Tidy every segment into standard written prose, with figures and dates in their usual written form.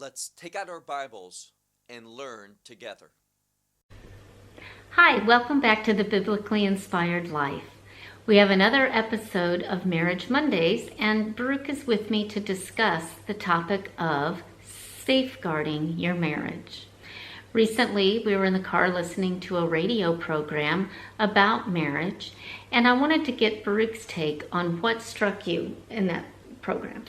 let's take out our Bibles and learn together. Hi, welcome back to the Biblically Inspired Life. We have another episode of Marriage Mondays, and Baruch is with me to discuss the topic of safeguarding your marriage. Recently, we were in the car listening to a radio program about marriage, and I wanted to get Baruch's take on what struck you in that program.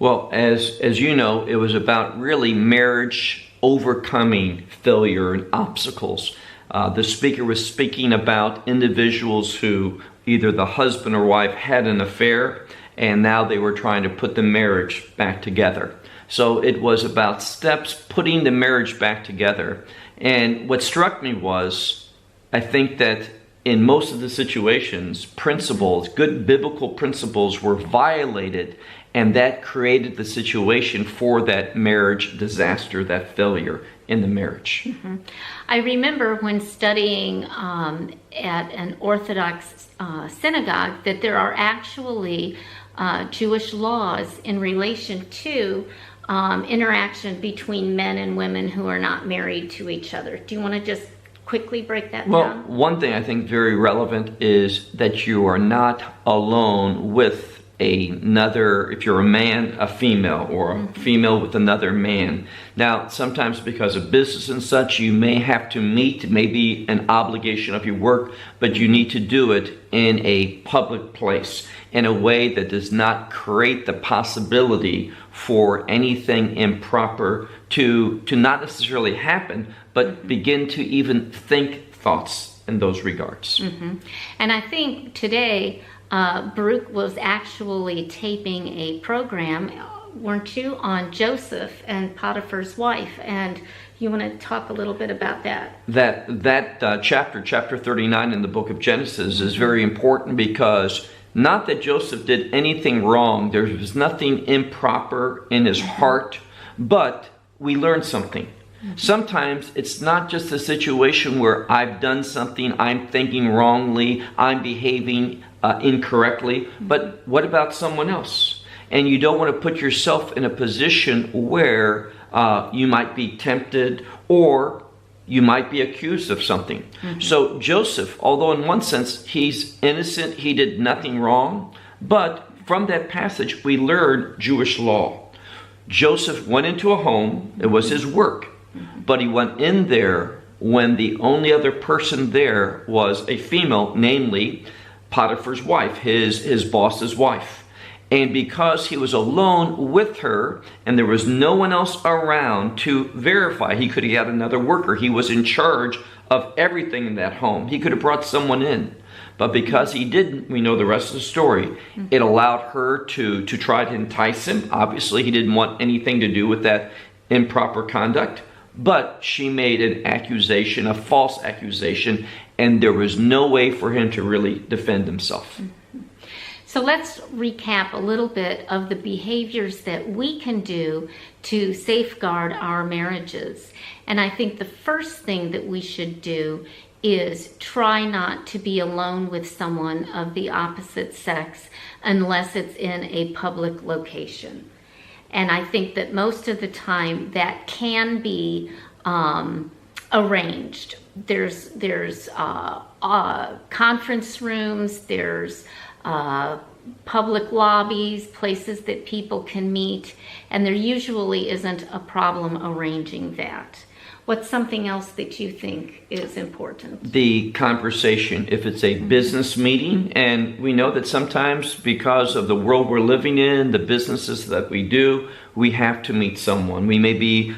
Well, as you know, it was about really marriage overcoming failure and obstacles. The speaker was speaking about individuals who either the husband or wife had an affair and now they were trying to put the marriage back together. So it was about steps putting the marriage back together. And what struck me was, I think that in most of the situations, principles, good biblical principles were violated, and that created the situation for that marriage disaster, that failure in the marriage. Mm-hmm. I remember when studying at an Orthodox synagogue that there are actually Jewish laws in relation to interaction between men and women who are not married to each other. Do you want to just quickly break that down? Well, one thing I think very relevant is that you are not alone with another, if you're a man, a female, or a female with another man. Now, sometimes because of business and such, you may have to meet, it may be an obligation of your work, but you need to do it in a public place in a way that does not create the possibility for anything improper to not necessarily happen, but begin to even think thoughts in those regards. Mm-hmm. And I think today, Baruch was actually taping a program, weren't you, on Joseph and Potiphar's wife, and you want to talk a little bit about that? That chapter 39 in the book of Genesis is very important because not that Joseph did anything wrong, there was nothing improper in his heart, but we learned something. Sometimes it's not just a situation where I've done something, I'm thinking wrongly, I'm behaving incorrectly, but what about someone else? And you don't want to put yourself in a position where you might be tempted or you might be accused of something. Mm-hmm. So Joseph, although in one sense he's innocent, he did nothing wrong, but from that passage we learn Jewish law. Joseph went into a home, it was his work, but he went in there when the only other person there was a female, namely Potiphar's wife, his boss's wife. And because he was alone with her and there was no one else around to verify, he could have had another worker. He was in charge of everything in that home. He could have brought someone in. But because he didn't, we know the rest of the story. It allowed her to try to entice him. Obviously, he didn't want anything to do with that improper conduct. But she made an accusation, a false accusation, and there was no way for him to really defend himself. So let's recap a little bit of the behaviors that we can do to safeguard our marriages. And I think the first thing that we should do is try not to be alone with someone of the opposite sex unless it's in a public location. And I think that most of the time that can be arranged. There's conference rooms, there's public lobbies, places that people can meet, and there usually isn't a problem arranging that. What's something else that you think is important? The conversation, if it's a business meeting, and we know that sometimes because of the world we're living in, the businesses that we do, we have to meet someone. We may be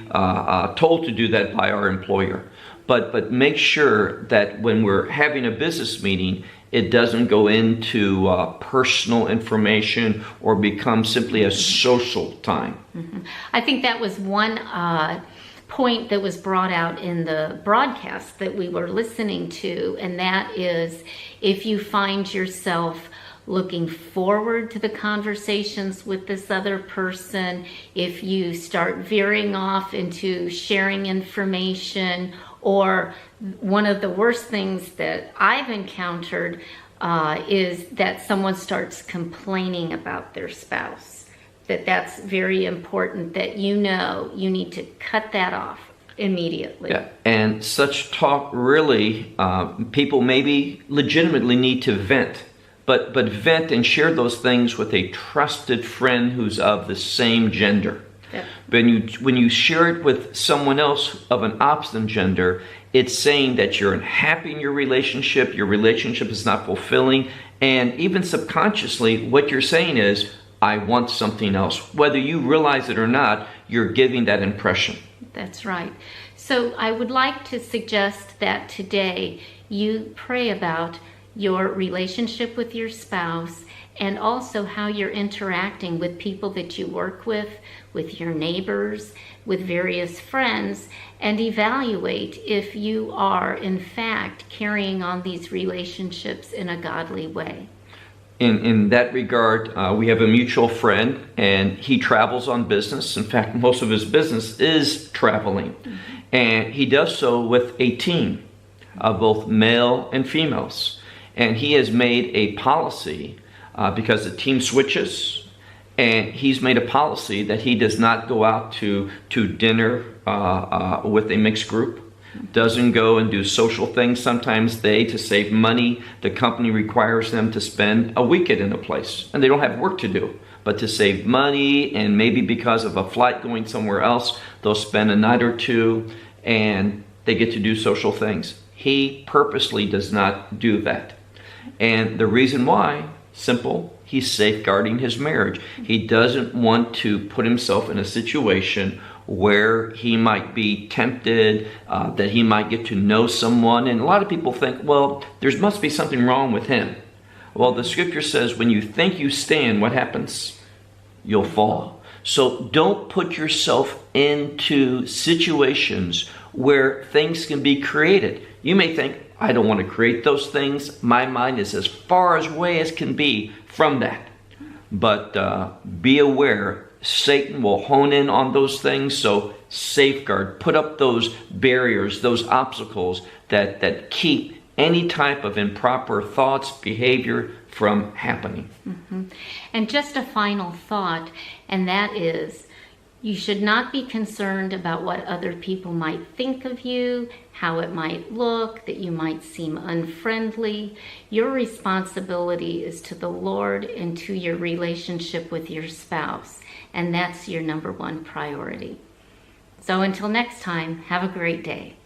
told to do that by our employer. But make sure that when we're having a business meeting, it doesn't go into personal information or become simply a social time. Mm-hmm. I think that was one point that was brought out in the broadcast that we were listening to, and that is if you find yourself looking forward to the conversations with this other person, if you start veering off into sharing information, or one of the worst things that I've encountered is that someone starts complaining about their spouse. that that's very important, that you know you need to cut that off immediately. Yeah, and such talk really, people maybe legitimately need to vent, but vent and share those things with a trusted friend who's of the same gender. Yep. When you share it with someone else of an opposite gender, it's saying that you're unhappy in your relationship is not fulfilling, and even subconsciously what you're saying is, I want something else. Whether you realize it or not, you're giving that impression. That's right. So I would like to suggest that today you pray about your relationship with your spouse, and also how you're interacting with people that you work with your neighbors, with various friends, and evaluate if you are in fact carrying on these relationships in a godly way. In that regard, we have a mutual friend, and he travels on business. In fact, most of his business is traveling. Mm-hmm. And he does so with a team of both male and females. And he has made a policy, because the team switches, and he's made a policy that he does not go out to dinner with a mixed group, doesn't go and do social things. Sometimes to save money, the company requires them to spend a weekend in a place, and they don't have work to do. But to save money, and maybe because of a flight going somewhere else, they'll spend a night or two, and they get to do social things. He purposely does not do that. And the reason why, simple, he's safeguarding his marriage. He doesn't want to put himself in a situation where he might be tempted, that he might get to know someone. And a lot of people think, well, there must be something wrong with him. Well, the scripture says when you think you stand, what happens? You'll fall. So don't put yourself into situations where things can be created. You may think, I don't want to create those things. My mind is as far away as can be from that. But be aware, Satan will hone in on those things. So safeguard, put up those barriers, those obstacles that keep any type of improper thoughts, behavior from happening. Mm-hmm. And just a final thought, and that is, you should not be concerned about what other people might think of you, how it might look, that you might seem unfriendly. Your responsibility is to the Lord and to your relationship with your spouse, and that's your number one priority. So until next time, have a great day.